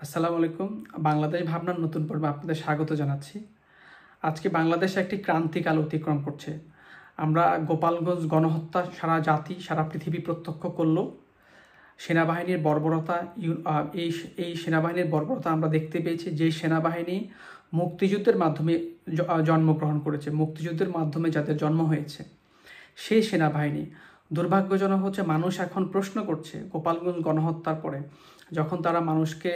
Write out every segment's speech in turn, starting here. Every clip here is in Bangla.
আসসালামু আলাইকুম। বাংলাদেশ ভাবনার নতুন পর্বে আপনাদের স্বাগত জানাচ্ছি। আজকে বাংলাদেশ একটি ক্রান্তিকাল অতিক্রম করছে। আমরা গোপালগঞ্জ গণহত্যা সারা জাতি সারা পৃথিবী প্রত্যক্ষ করল। সেনাবাহিনীর বর্বরতা, এই সেনাবাহিনীর বর্বরতা আমরা দেখতে পেয়েছি, যে সেনাবাহিনী মুক্তিযুদ্ধের মাধ্যমে জন্মগ্রহণ করেছে, মুক্তিযুদ্ধের মাধ্যমে যাদের জন্ম হয়েছে, সেই সেনাবাহিনী দুর্ভাগ্যজনক হচ্ছে। মানুষ এখন প্রশ্ন করছে গোপালগঞ্জ গণহত্যার পরে, যখন তারা মানুষকে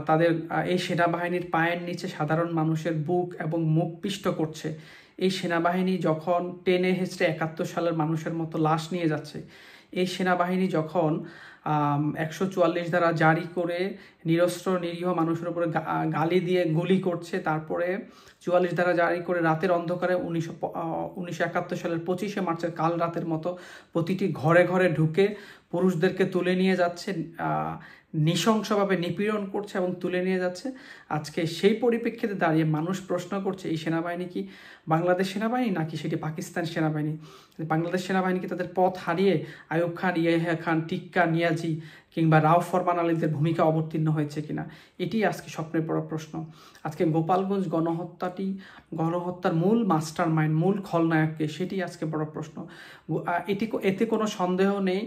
তাদের এই সেনাবাহিনীর পায়ের নিচে সাধারণ মানুষের বুক এবং মুখ পিষ্ট করছে, এই সেনাবাহিনী যখন টেনে হেঁচড়ে 71 সালের মানুষের মতো লাশ নিয়ে যাচ্ছে, এই সেনাবাহিনী যখন 144 ধারা জারি করে নিরস্ত্র নিরীহ মানুষের উপরে গালি দিয়ে গুলি করছে, তারপরে 44 ধারা জারি করে রাতের অন্ধকারে 1971 সালের 25শে মার্চের কাল রাতের মতো প্রতিটি ঘরে ঘরে ঢুকে পুরুষদেরকে তুলে নিয়ে যাচ্ছে, নৃশংসভাবে নিপীড়ন করছে এবং তুলে নিয়ে যাচ্ছে। আজকে সেই পরিপ্রেক্ষিতে দাঁড়িয়ে মানুষ প্রশ্ন করছে, এই সেনাবাহিনী কি বাংলাদেশ সেনাবাহিনী নাকি সেটি পাকিস্তান সেনাবাহিনী? বাংলাদেশ সেনাবাহিনী কি তাদের পথ হারিয়ে আইয়ুব খান, ইয়াহিয়া খান, টিক্কা, নিয়াজি কিংবা রাও ফরমান আলীদের ভূমিকা অবতীর্ণ হয়েছে কিনা? এটি আজকে স্বপ্নের বড় প্রশ্ন। আজকে গোপালগঞ্জ গণহত্যার মূল মাস্টার মাইন্ড, মূল খলনায়ককে, সেটি আজকে বড় প্রশ্ন। এতে কোনো সন্দেহ নেই,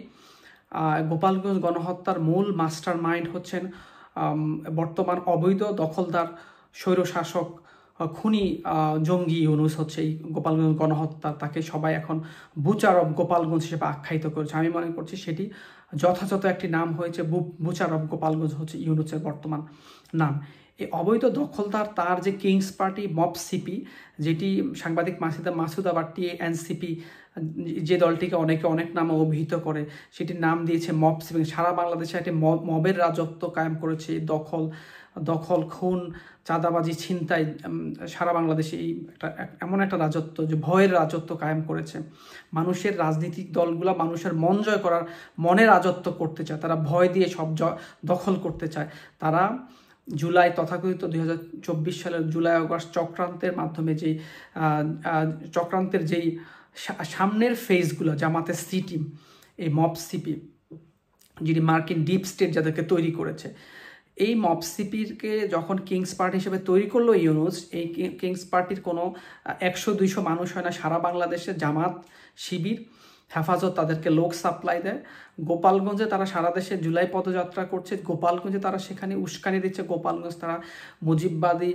গোপালগঞ্জ গণহত্যার মূল মাস্টার মাইন্ড হচ্ছেন বর্তমান অবৈধ দখলদার স্বৈরশাসক খুনি জঙ্গি ইউনূস। হচ্ছে এই গোপালগঞ্জ গণহত্যা, তাকে সবাই এখন বুচার অফ গোপালগঞ্জ হিসেবে আখ্যায়িত করেছে। আমি মনে করছি সেটি যথাযথ একটি নাম হয়েছে। বুচার অফ গোপালগঞ্জ হচ্ছে ইউনূসের বর্তমান নাম। এই অবৈধ দখলদার, তার যে কিংস পার্টি মব সিপি, যেটি সাংবাদিক মাসুদ আবার এনসিপি, যে দলটিকে অনেকে অনেক নামে অভিহিত করে, সেটির নাম দিয়েছে মব সিপি। সারা বাংলাদেশে একটি মবের রাজত্ব কায়েম করেছে। দখল, খুন, চাঁদাবাজি, ছিনতাই, সারা বাংলাদেশে এই এমন একটা রাজত্ব, যে ভয়ের রাজত্ব কায়েম করেছে। মানুষের রাজনৈতিক দলগুলো মানুষের মন জয় করার, মনে রাজত্ব করতে চায়। তারা ভয় দিয়ে সব দখল করতে চায়। তারা জুলাই, তথাকথিত 2024 সালের জুলাই আগস্ট চক্রান্তের মাধ্যমে চক্রান্তের যেই সামনের ফেজগুলো, জামাতের সি টিম, এই মব সিপি, যিনি মার্কিন ডিপ স্টেট যাদেরকে তৈরি করেছে, এই মব সিপিকে যখন কিংস পার্টি হিসেবে তৈরি করলো ইউনূস, এই কিংস পার্টির কোনো 100-200 মানুষ হয় না। সারা বাংলাদেশে জামাত, শিবির, হেফাজত তাদেরকে লোক সাপ্লাই দেয়। গোপালগঞ্জে তারা সারা দেশে জুলাই পদযাত্রা করছে, গোপালগঞ্জে তারা সেখানে উস্কানি দিচ্ছে। গোপালগঞ্জ তারা মুজিববাদী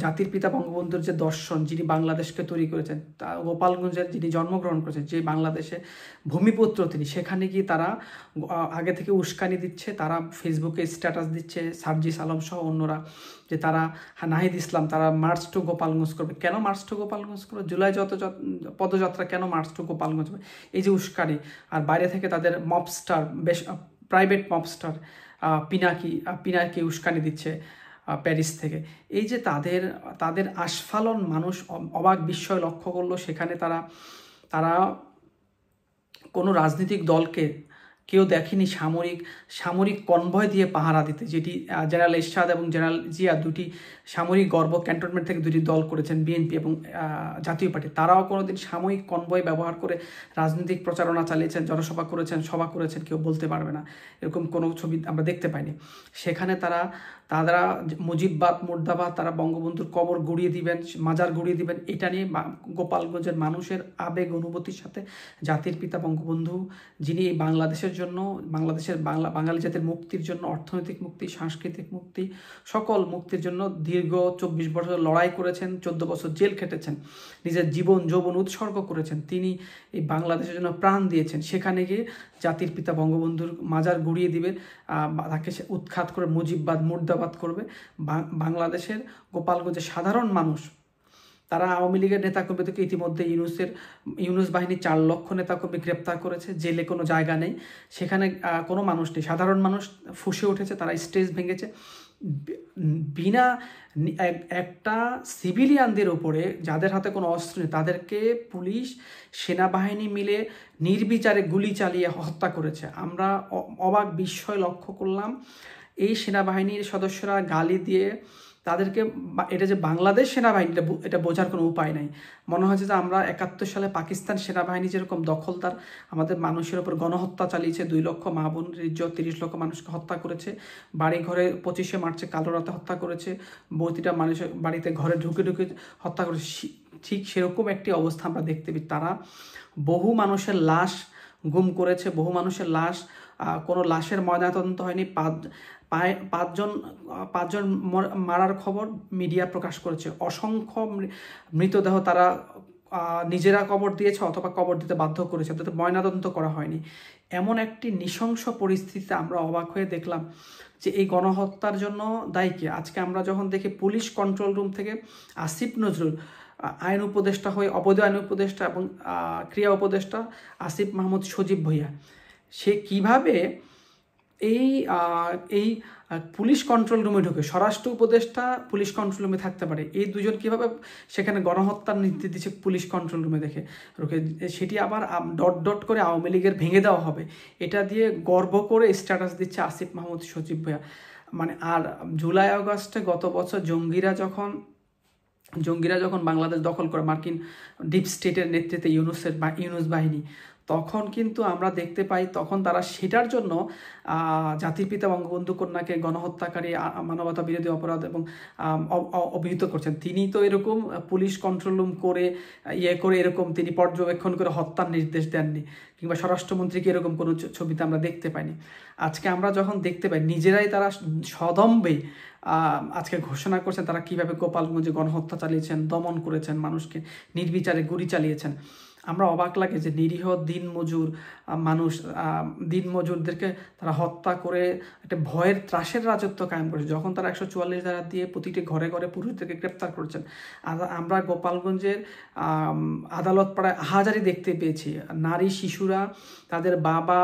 জাতির পিতা বঙ্গবন্ধুর যে দর্শন, যিনি বাংলাদেশকে তৈরি করেছেন, তা গোপালগঞ্জের যিনি জন্মগ্রহণ করেছেন, যে বাংলাদেশে ভূমিপুত্র তিনি, সেখানে গিয়ে তারা আগে থেকে উস্কানি দিচ্ছে। তারা ফেসবুকে স্ট্যাটাস দিচ্ছে, সার্জিস আলম সহ অন্যরা, যে তারা নাহিদ ইসলাম, তারা মার্চ টু গোপালগঞ্জ করবে। কেন মার্চ টু গোপালগঞ্জ করবে? জুলাই পদযাত্রা কেন মার্চ টু গোপালগঞ্জ? এই যে উস্কানি, আর বাইরে থেকে তাদের মবস্টার, বেশ প্রাইভেট মবস্টার পিনাকি উস্কানি দিচ্ছে প্যারিস থেকে। এই যে তাদের আস্ফালন মানুষ অবাক বিস্ময় লক্ষ্য করলো। সেখানে তারা কোনো রাজনৈতিক দলকে কেউ দেখেনি সামরিক কনভয় দিয়ে পাহারা দিতে, যেটি জেনারেল এরশাদ এবং জেনারেল জিয়া দুটি সামরিক গর্ব ক্যান্টনমেন্ট থেকে দুটি দল করেছেন, বিএনপি এবং জাতীয় পার্টি। তারাও কোনোদিন সাময়িক কনভয় ব্যবহার করে রাজনৈতিক প্রচারণা চালিয়েছেন, জনসভা করেছেন, সভা করেছেন, কেউ বলতে পারবে না। এরকম কোনো ছবি আমরা দেখতে পাইনি। সেখানে তারা মুজিববাদ, মুর্দাবাদ, তারা বঙ্গবন্ধুর কবর গুড়িয়ে দিবেন, মাজার গুড়িয়ে দিবেন, এটা নিয়ে গোপালগঞ্জের মানুষের আবেগ অনুভূতির সাথে জাতির পিতা বঙ্গবন্ধু, যিনি বাংলাদেশের জন্য, বাঙালি জাতির মুক্তির জন্য, অর্থনৈতিক মুক্তি, সাংস্কৃতিক মুক্তি, সকল মুক্তির জন্য দীর্ঘ 24 বছর লড়াই করেছেন, 14 বছর জেল খেটেছেন, নিজের জীবন যৌবন উৎসর্গ করেছেন, তিনি এই বাংলাদেশের জন্য প্রাণ দিয়েছেন। সেখানে গিয়ে জাতির পিতা বঙ্গবন্ধুর মাজার গুড়িয়ে দিবে, তাকে উৎখাত করে মুজিববাদ, মুর্দাবাদ করবে। বাংলাদেশের গোপালগঞ্জের সাধারণ মানুষ, তারা আওয়ামী লীগের নেতাকর্মীদেরকে ইতিমধ্যে ইউনূস বাহিনী 4 লক্ষ নেতাকর্মী গ্রেপ্তার করেছে। জেলে কোনো জায়গা নেই, সেখানে কোনো মানুষ নেই। সাধারণ মানুষ ফুঁসে উঠেছে, তারা স্টেজ ভেঙেছে। বিনা একটা সিভিলিয়ানদের উপরে, যাদের হাতে কোনো অস্ত্র নেই, তাদেরকে পুলিশ, সেনাবাহিনী মিলে নির্বিচারে গুলি চালিয়ে হত্যা করেছে। আমরা অবাক বিস্ময় লক্ষ্য করলাম। এই সেনাবাহিনীর সদস্যরা গালি দিয়ে তাদেরকে এটা যে বাংলাদেশ সেনাবাহিনী এটা বোঝার কোনো উপায় নাই। মনে হচ্ছে যে আমরা 71 সালে পাকিস্তান সেনাবাহিনী যেরকম দখলদার আমাদের মানুষের উপর গণহত্যা চালিয়েছে, 2 লক্ষ মা বোনের ইজ্জত, 30 লক্ষ মানুষকে হত্যা করেছে, বাড়ি ঘরে 25শে মার্চে কালো রাতে হত্যা করেছে, প্রতিটা মানুষের বাড়িতে ঘরে ঢুকে ঢুকে হত্যা করেছে, ঠিক সেরকম একটি অবস্থা আমরা দেখতে পাই। তারা বহু মানুষের লাশ গুম করেছে, বহু মানুষের লাশ, কোনো লাশের ময়নাতদন্ত হয়নি, পাঁচজন মারার খবর মিডিয়া প্রকাশ করেছে, অসংখ্য মৃতদেহ তারা নিজেরা কবর দিয়েছে অথবা কবর দিতে বাধ্য করেছে, তাদের ময়নাতদন্ত করা হয়নি। এমন একটি নৃশংস পরিস্থিতিতে আমরা অবাক হয়ে দেখলাম যে এই গণহত্যার জন্য দায়ী কে। আজকে আমরা যখন দেখি পুলিশ কন্ট্রোল রুম থেকে আসিফ নজরুল আইন উপদেষ্টা হয়ে, অবৈধ আইন উপদেষ্টা এবং ক্রিয়া উপদেষ্টা আসিফ মাহমুদ সজীব ভুঁইয়া, সে কিভাবে এই পুলিশ কন্ট্রোল রুমে ঢুকে, স্বরাষ্ট্র উপদেষ্টা পুলিশ কন্ট্রোল রুমে থাকতে পারে, এই দুজন কিভাবে সেখানে গণহত্যার নির্দেশ দিচ্ছে পুলিশ কন্ট্রোল রুমে দেখে ঢুকে, সেটি আবার ডট ডট করে আওয়ামী লীগের ভেঙে দেওয়া হবে, এটা দিয়ে গর্ব করে স্ট্যাটাস দিচ্ছে আসিফ মাহমুদ সজীব ভুঁইয়া। মানে আর জুলাই আগস্টে গত বছর জঙ্গিরা যখন বাংলাদেশ দখল করে, মার্কিন ডিপ স্টেটের নেতৃত্বে ইউনুস বাহিনী, তখন কিন্তু আমরা দেখতে পাই তখন তারা সেটার জন্য জাতির পিতা বঙ্গবন্ধু কন্যাকে গণহত্যাকারী, মানবতা বিরোধী অপরাধ এবং অভিহিত করছেন। তিনি তো এরকম পুলিশ কন্ট্রোল রুম করে এরকম তিনি পর্যবেক্ষণ করে হত্যার নির্দেশ দেননি, কিংবা স্বরাষ্ট্রমন্ত্রীকে এরকম কোনো ছবিতে আমরা দেখতে পাইনি। আজকে আমরা যখন দেখতে পাই নিজেরাই তারা সদম্বে আজকে ঘোষণা করছেন তারা কীভাবে গোপালগঞ্জে গণহত্যা চালিয়েছেন, দমন করেছেন, মানুষকে নির্বিচারে গুলি চালিয়েছেন। আমরা অবাক লাগে যে নিরীহ দিনমজুরদেরকে তারা হত্যা করে একটা ভয়ের ত্রাসের রাজত্ব কায়েম করেছে, যখন তারা 144 ধারা দিয়ে প্রতিটি ঘরে ঘরে পুরুষদেরকে গ্রেপ্তার করেছেন। আমরা গোপালগঞ্জের আদালত পাড়ায় হাজারি দেখতে পেয়েছি, নারী শিশুরা তাদের বাবা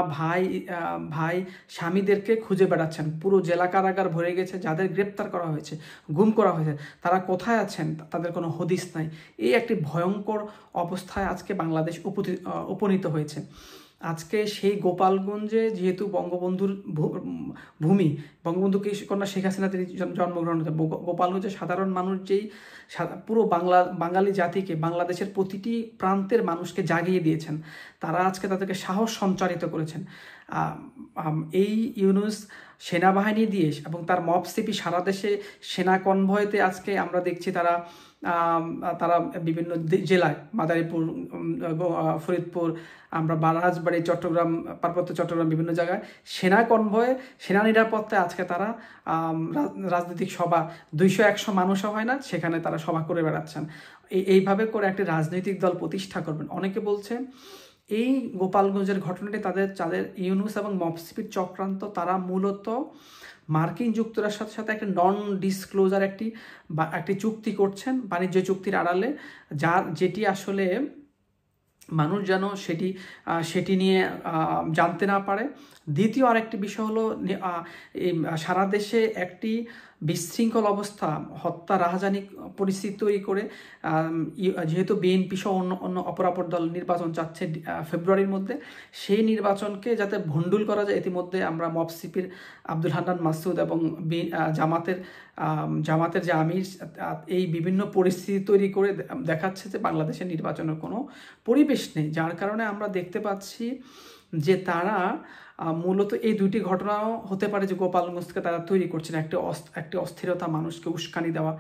ভাই স্বামীদেরকে খুঁজে বেড়াচ্ছেন, পুরো জেলা কারাগার ভরে গেছে, যাদের গ্রেপ্তার করা হয়েছে, গুম করা হয়েছে, তারা কোথায় আছেন তাদের কোনো হদিস নাই। এই একটি ভয়ঙ্কর অবস্থায় আজকে বাংলাদেশ উপনীত হয়েছে। আজকে সেই গোপালগঞ্জে যেহেতু বঙ্গবন্ধুর ভূমি, বঙ্গবন্ধু কন্যা শেখ হাসিনা তিনি জন্মগ্রহণ করেন, গোপালগঞ্জের সাধারণ মানুষ যেই পুরো বাঙালি জাতিকে, বাংলাদেশের প্রতিটি প্রান্তের মানুষকে জাগিয়ে দিয়েছেন, তারা আজকে তাদেরকে সাহস সঞ্চারিত করেছেন। এই ইউনুস সেনাবাহিনী দিয়ে এবং তার মপসিপি সারা দেশে সেনা কনভয়েতে আজকে আমরা দেখছি তারা বিভিন্ন জেলায়, মাদারীপুর, ফরিদপুর, আমরা রাজবাড়ী, চট্টগ্রাম, পার্বত্য চট্টগ্রাম, বিভিন্ন জায়গায় সেনা কনভয়ে, সেনা নিরাপত্তায় আজকে তারা রাজনৈতিক সভা 200-100 মানুষও হয় না, সেখানে তারা সভা করে বেড়াচ্ছেন। এইভাবে করে একটি রাজনৈতিক দল প্রতিষ্ঠা করবেন। অনেকে বলছে এই গোপালগঞ্জের ঘটনাটি তাদের ইউনুস এবং মপসিপির চক্রান্ত। তারা মূলত মার্কিন যুক্তরাষ্ট্রের সাথে একটা নন ডিসক্লোজার একটি চুক্তি করছেন, বাণিজ্য চুক্তির আড়ালে, যেটি আসলে মানুষ যেন সেটি নিয়ে জানতে না পারে। দ্বিতীয় আরেকটি বিষয় হলো সারা দেশে একটি বিশৃঙ্খল অবস্থা, হত্যা, রাহাজানি পরিস্থিতি তৈরি করে, যেহেতু বিএনপি সহ অন্য অপরাপর দল নির্বাচন চাচ্ছে ফেব্রুয়ারির মধ্যে, সেই নির্বাচনকে যাতে ভণ্ডুল করা যায়। ইতিমধ্যে আমরা মপসিপির আব্দুল হান্নান মাসুদ এবং জামাতের যে আমির, এই বিভিন্ন পরিস্থিতি তৈরি করে দেখাচ্ছে যে বাংলাদেশের নির্বাচনের কোনো পরিবেশ নেই, যার কারণে আমরা দেখতে পাচ্ছি যে তারা মূলত এই দুইটি ঘটনাও হতে পারে যে গোপালগঞ্জকে তারা তৈরি করছেন একটি অস্থিরতা, মানুষকে উস্কানি দেওয়া।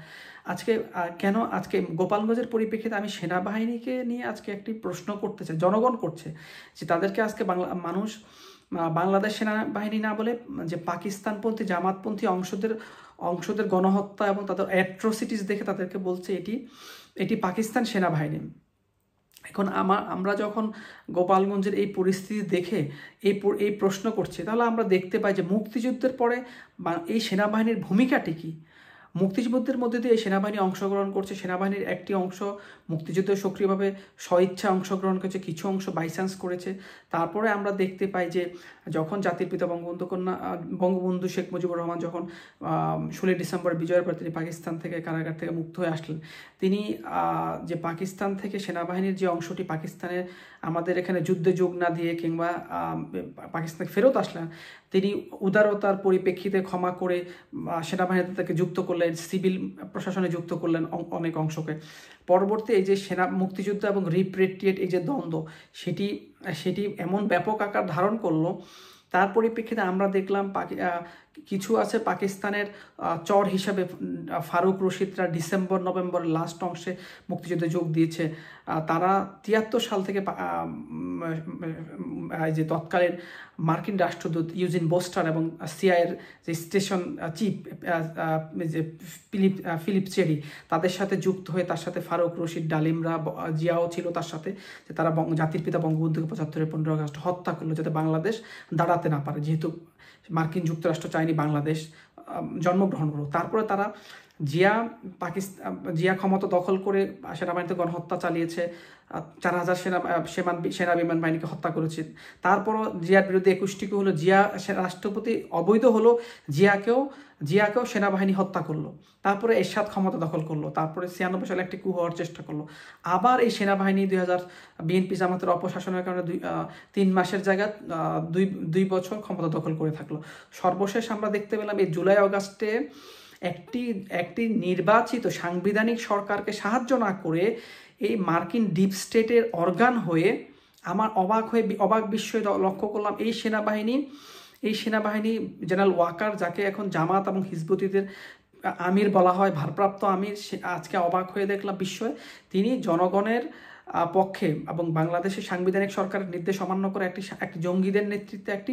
আজকে গোপালগঞ্জের পরিপ্রেক্ষিতে আমি সেনাবাহিনীকে নিয়ে আজকে একটি প্রশ্ন করতে চাই, জনগণ করছে যে তাদেরকে আজকে বাংলাদেশ সেনাবাহিনী না বলে যে পাকিস্তানপন্থী, জামাতপন্থী অংশদের গণহত্যা এবং তাদের অ্যাট্রোসিটিস দেখে তাদেরকে বলছে এটি পাকিস্তান সেনাবাহিনী। এখন আমরা যখন গোপালগঞ্জের এই পরিস্থিতি দেখে এই প্রশ্ন করছি, তাহলে আমরা দেখতে পাই যে মুক্তিযুদ্ধের পরে এই সেনাবাহিনীর ভূমিকাটি কী। মুক্তিযুদ্ধের মধ্যে দিয়ে এই সেনাবাহিনী অংশগ্রহণ করছে, সেনাবাহিনীর একটি অংশ মুক্তিযুদ্ধে সক্রিয়ভাবে স্বইচ্ছা অংশগ্রহণ করেছে, কিছু অংশ বাইচান্স করেছে। তারপরে আমরা দেখতে পাই যে যখন জাতির পিতা বঙ্গবন্ধু শেখ মুজিবুর রহমান যখন 16 ডিসেম্বর বিজয়ের পর তিনি পাকিস্তান থেকে কারাগার থেকে মুক্ত হয়ে আসলেন, তিনি যে পাকিস্তান থেকে সেনাবাহিনীর যে অংশটি পাকিস্তানের আমাদের এখানে যুদ্ধে যোগ না দিয়ে কিংবা পাকিস্তানে ফেরত আসলেন, তিনি উদারতার পরিপ্রেক্ষিতে ক্ষমা করে সেনাবাহিনীতে তাকে যুক্ত করলেন, সিভিল প্রশাসনে যুক্ত করলেন অনেক অংশকে। পরবর্তী এই যে মুক্তিযুদ্ধ এবং রিপ্রেট্রিয়েট এই যে দ্বন্দ্ব, সেটি এমন ব্যাপক আকার ধারণ করলো, তার পরিপ্রেক্ষিতে আমরা দেখলাম কিছু আছে পাকিস্তানের চর হিসাবে ফারুক রশিদরা নভেম্বর লাস্ট অংশে মুক্তিযুদ্ধে যোগ দিয়েছে। তারা 73 সাল থেকে যে তৎকালীন মার্কিন রাষ্ট্রদূত ইউজিন বোস্টার এবং সিআইয়ের যে স্টেশন চিফ যে ফিলিপ চেরি, তাদের সাথে যুক্ত হয়ে তার সাথে ফারুক রশিদ, ডালিমরা, জিয়াও ছিল তার সাথে, যে তারা জাতির পিতা বঙ্গবন্ধুকে 75 15 আগস্ট হত্যা করলো যাতে বাংলাদেশ দাঁড়াতে না পারে, যেহেতু মার্কিন যুক্তরাষ্ট্র চায়নি বাংলাদেশ জন্মগ্রহণ করুক। তারপরে তারা জিয়া ক্ষমতা দখল করে সেনাবাহিনীতে গণহত্যা চালিয়েছে, 4000 সেনা বিমান বাহিনীকে হত্যা করেছে। তারপরও জিয়ার বিরুদ্ধে 21টি হলো, জিয়া রাষ্ট্রপতি অবৈধ হলো, জিয়াকেও সেনাবাহিনী হত্যা করলো। তারপরে এরশাদ ক্ষমতা দখল করলো, তারপরে 96 সালে একটি কু হওয়ার চেষ্টা করলো। আবার এই সেনাবাহিনী বিএনপি জামাতের অপশাসনের কারণে 3 মাসের জায়গায় 2 বছর ক্ষমতা দখল করে থাকলো। সর্বশেষ আমরা দেখতে পেলাম এই জুলাই আগস্টে একটি নির্বাচিত সাংবিধানিক সরকারকে সাহায্য না করে এই মার্কিন ডিপ স্টেটের অর্গান হয়ে আমার অবাক বিস্ময় লক্ষ্য করলাম এই সেনাবাহিনী জেনারেল ওয়াকার, যাকে এখন জামাত এবং হিজবুতিদের আমির বলা হয়, ভারপ্রাপ্ত আমির, আজকে অবাক হয়ে দেখলাম বিস্ময়, তিনি জনগণের পক্ষে এবং বাংলাদেশের সাংবিধানিক সরকারের নির্দেশ অমান্য করে একটি জঙ্গিদের নেতৃত্বে একটি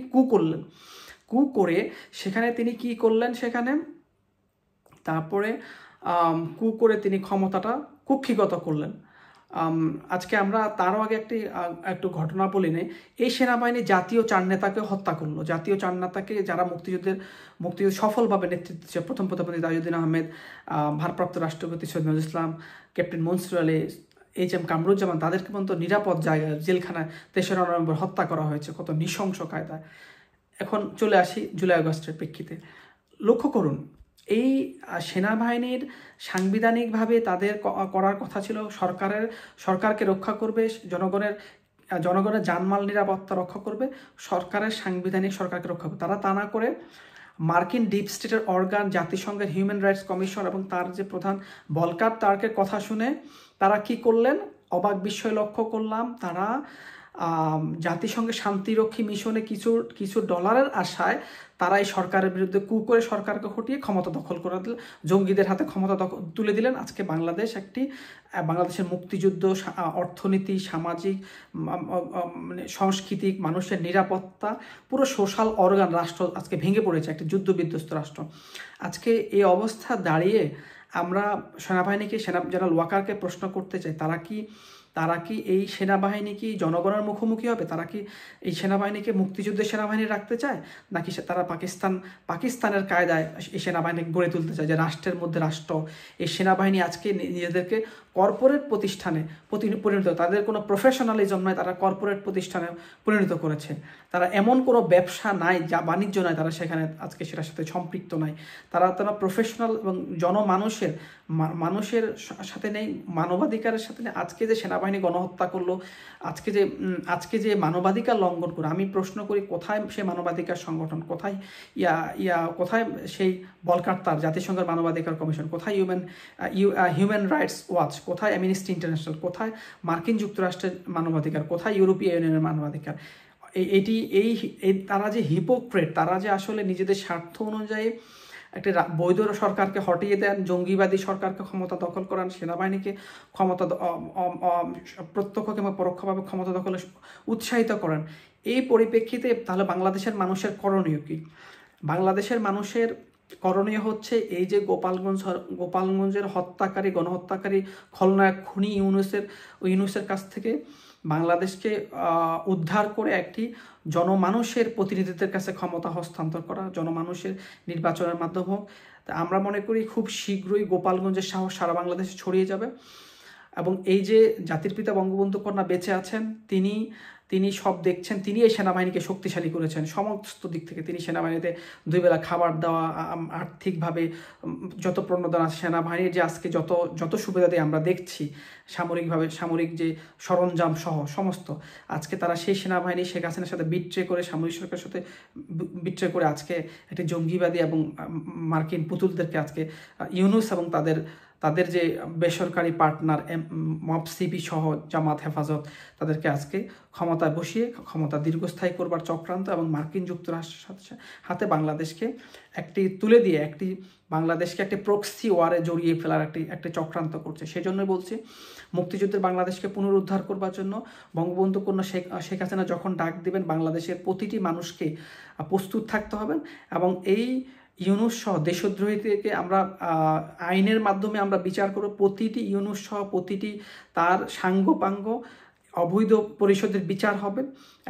কু করে সেখানে তিনি কি করলেন, তারপরে কু করে তিনি ক্ষমতাটা কুক্ষিগত করলেন। আজকে আমরা তারও আগে একটু ঘটনা বলি নেই, এই সেনাবাহিনী জাতীয় 4 নেতাকে হত্যা করলো। জাতীয় 4 নেতাকে যারা মুক্তিযুদ্ধ সফলভাবে নেতৃত্ব দিচ্ছে, প্রথম প্রধানমন্ত্রী তাজউদ্দিন আহমেদ, ভারপ্রাপ্ত রাষ্ট্রপতি সৈয়দ নজরুল ইসলাম, ক্যাপ্টেন মনসুর আলী, HM কামরুজ্জামান, তাদেরকে পর্যন্ত নিরাপদ জায়গায় জেলখানায় 3রা নভেম্বর হত্যা করা হয়েছে, কত নৃশংস কায়দায়। এখন চলে আসি জুলাই আগস্টের প্রেক্ষিতে। লক্ষ্য করুন, এই সেনাবাহিনীর সাংবিধানিকভাবে তাদের করার কথা ছিল সরকারকে রক্ষা করবে, জনগণের জানমাল নিরাপত্তা রক্ষা করবে, সরকারকে রক্ষা করবে। তারা তা না করে মার্কিন ডিপ স্টেটের অর্গান জাতিসংঘের হিউম্যান রাইটস কমিশন এবং তার যে প্রধান ভলকার টার্কের কথা শুনে তারা কি করলেন, অবাক বিস্ময় লক্ষ্য করলাম। তারা জাতিসংঘের শান্তিরক্ষী মিশনে কিছু ডলারের আশায় তারা এই সরকারের বিরুদ্ধে কু করে সরকারকে হটিয়ে ক্ষমতা দখল করে দিল, জঙ্গিদের হাতে ক্ষমতা তুলে দিলেন। আজকে বাংলাদেশের মুক্তিযুদ্ধ, অর্থনীতি, সামাজিক, সাংস্কৃতিক, মানুষের নিরাপত্তা, পুরো সোশ্যাল অর্গান রাষ্ট্র আজকে ভেঙে পড়েছে, একটি যুদ্ধ বিধ্বস্ত রাষ্ট্র। আজকে এই অবস্থা দাঁড়িয়ে আমরা জেনারেল ওয়াকারকে প্রশ্ন করতে চাই, তারা কি এই সেনাবাহিনী কি জনগণের মুখোমুখি হবে? তারা কি এই সেনাবাহিনীকে মুক্তিযুদ্ধের সেনাবাহিনী রাখতে চায়, নাকি তারা পাকিস্তানের কায়দায় এই সেনাবাহিনী গড়ে তুলতে চায়, যে রাষ্ট্রের মধ্যে রাষ্ট্র? এই সেনাবাহিনী আজকে নিজেদেরকে কর্পোরেট প্রতিষ্ঠানে পরিণত, তাদের কোনো প্রফেশনালিজম নয়, তারা কর্পোরেট প্রতিষ্ঠানে পরিণত করেছে। তারা এমন কোনো ব্যবসা নাই, যা বাণিজ্য নয়, তারা সেখানে আজকে সেটার সাথে সম্পৃক্ত নাই। তারা প্রফেশনাল এবং মানুষের সাথে নেই, মানবাধিকারের সাথে নেই। আজকে যে সেনাবাহিনী গণহত্যা করলো, আজকে যে মানবাধিকার লঙ্ঘন করে, আমি প্রশ্ন করি কোথায় সে মানবাধিকার সংগঠন, কোথায় কোথায় সেই বলকার্তার জাতিসংঘের মানবাধিকার কমিশন, কোথায় হিউম্যান রাইটস ওয়াচ, কোথায় অ্যামনেস্টি ইন্টারন্যাশনাল, কোথায় মার্কিন যুক্তরাষ্ট্রের মানবাধিকার, কোথায় ইউরোপীয় ইউনিয়নের মানবাধিকার? তারা যে হিপোক্রেট, তারা যে আসলে নিজেদের স্বার্থ অনুযায়ী একটি বৈধ সরকারকে হটিয়ে দেন, জঙ্গিবাদী সরকারকে ক্ষমতা দখল করান, সেনাবাহিনীকে ক্ষমতা প্রত্যক্ষ কিংবা পরোক্ষভাবে ক্ষমতা দখলে উৎসাহিত করেন। এই পরিপ্রেক্ষিতে তাহলে বাংলাদেশের মানুষের করণীয় কি? বাংলাদেশের মানুষের করণীয় হচ্ছে এই যে গোপালগঞ্জের গণহত্যাকারী খলনায়ক খুনি ইউনূসের কাছ থেকে বাংলাদেশকে উদ্ধার করে একটি জনমানুষের প্রতিনিধিদের কাছে ক্ষমতা হস্তান্তর করা, জনমানুষের নির্বাচনের মাধ্যমে হোক। আমরা মনে করি খুব শীঘ্রই গোপালগঞ্জের সাহস সারা বাংলাদেশে ছড়িয়ে যাবে। এবং এই যে জাতির পিতা বঙ্গবন্ধু কন্যা বেঁচে আছেন, তিনি সব দেখছেন, তিনি এই সেনাবাহিনীকে শক্তিশালী করেছেন সমস্ত দিক থেকে। তিনি সেনাবাহিনীতে 2 বেলা খাবার দেওয়া, আর্থিকভাবে যত প্রণোদনা আছে, সেনাবাহিনীর যে আজকে যত সুবিধা দিয়ে আমরা দেখছি, সামরিক যে সরঞ্জাম সহ সমস্ত, আজকে তারা সেই সেনাবাহিনী শেখ হাসিনার সাথে বিট্রে করে, সামরিক সরকারের সাথে বিট্রে করে আজকে একটি জঙ্গিবাদী এবং মার্কিন পুতুলদেরকে আজকে ইউনুস এবং তাদের যে বেসরকারি পার্টনার মপসিপি সহ জামাত হেফাজত, তাদেরকে আজকে ক্ষমতায় বসিয়ে ক্ষমতা দীর্ঘস্থায়ী করবার চক্রান্ত এবং মার্কিন যুক্তরাষ্ট্রের হাতে বাংলাদেশকে তুলে দিয়ে বাংলাদেশকে একটি প্রক্সি ওয়ারে জড়িয়ে ফেলার একটি চক্রান্ত করছে। সেই জন্য বলছি, মুক্তিযুদ্ধের বাংলাদেশকে পুনরুদ্ধার করবার জন্য বঙ্গবন্ধু কন্যা শেখ হাসিনা যখন ডাক দিবেন, বাংলাদেশের প্রতিটি মানুষকে প্রস্তুত থাকতে হবে এবং এই ইউনুস সহ দেশদ্রোহী থেকে আমরা আইনের মাধ্যমে আমরা বিচার করব। প্রতিটি ইউনুস সহ প্রতিটি তার সাঙ্গপাঙ্গ অবৈধ পরিষদের বিচার হবে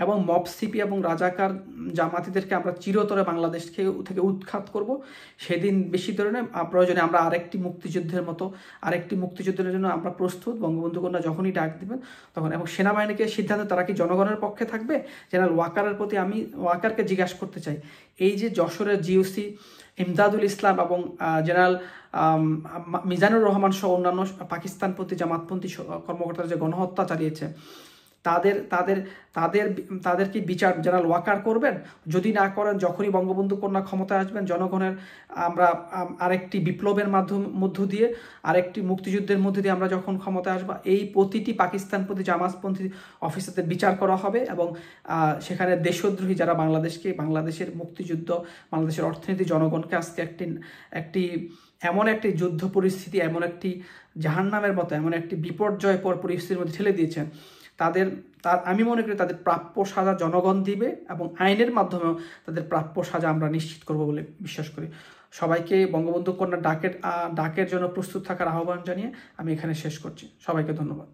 এবং মপসিপি এবং রাজাকার জামাতিদেরকে আমরা চিরতরে বাংলাদেশ থেকে উৎখাত করব। সেদিন বেশি ধরনের প্রয়োজনে আমরা আরেকটি মুক্তিযুদ্ধের জন্য আমরা প্রস্তুত। বঙ্গবন্ধু কন্যা যখনই ডাক দিবেন তখন, এবং সেনাবাহিনীকে সিদ্ধান্ত, তারা কি জনগণের পক্ষে থাকবে? জেনারেল ওয়াকারের প্রতি আমি ওয়াকারকে জিজ্ঞাসা করতে চাই, এই যে যশোরের জিওসি ইমদাদুল ইসলাম এবং জেনারেল মিজানুর রহমান সহ অন্যান্য পাকিস্তানপন্থী জামাতপন্থী কর্মকর্তারা যে গণহত্যা চালিয়েছে, তাদের কি বিচার জেনারেল ওয়াকার করবেন? যদি না করেন, যখনই বঙ্গবন্ধু কন্যা ক্ষমতায় আসবেন, জনগণের আমরা আরেকটি বিপ্লবের মধ্য দিয়ে, আরেকটি মুক্তিযুদ্ধের মধ্যে দিয়ে আমরা যখন ক্ষমতায় আসবো, এই প্রতিটি পাকিস্তানপন্থী জামাতপন্থী অফিসারদের বিচার করা হবে এবং সেখানে দেশদ্রোহী যারা বাংলাদেশের মুক্তিযুদ্ধ, বাংলাদেশের অর্থনীতি, জনগণকে আজকে এমন একটি যুদ্ধ পরিস্থিতি, এমন একটি জাহান্নামের মতো, এমন একটি বিপর্যয়কর পরিস্থিতির মধ্যে ঠেলে দিয়েছেন, আমি মনে করি তাদের প্রাপ্য সাজা জনগণ দিবে এবং আইনের মাধ্যমেও তাদের প্রাপ্য সাজা আমরা নিশ্চিত করব বলে বিশ্বাস করি। সবাইকে বঙ্গবন্ধু কন্যা ডাকের জন্য প্রস্তুত থাকার আহ্বান জানিয়ে আমি এখানে শেষ করছি। সবাইকে ধন্যবাদ।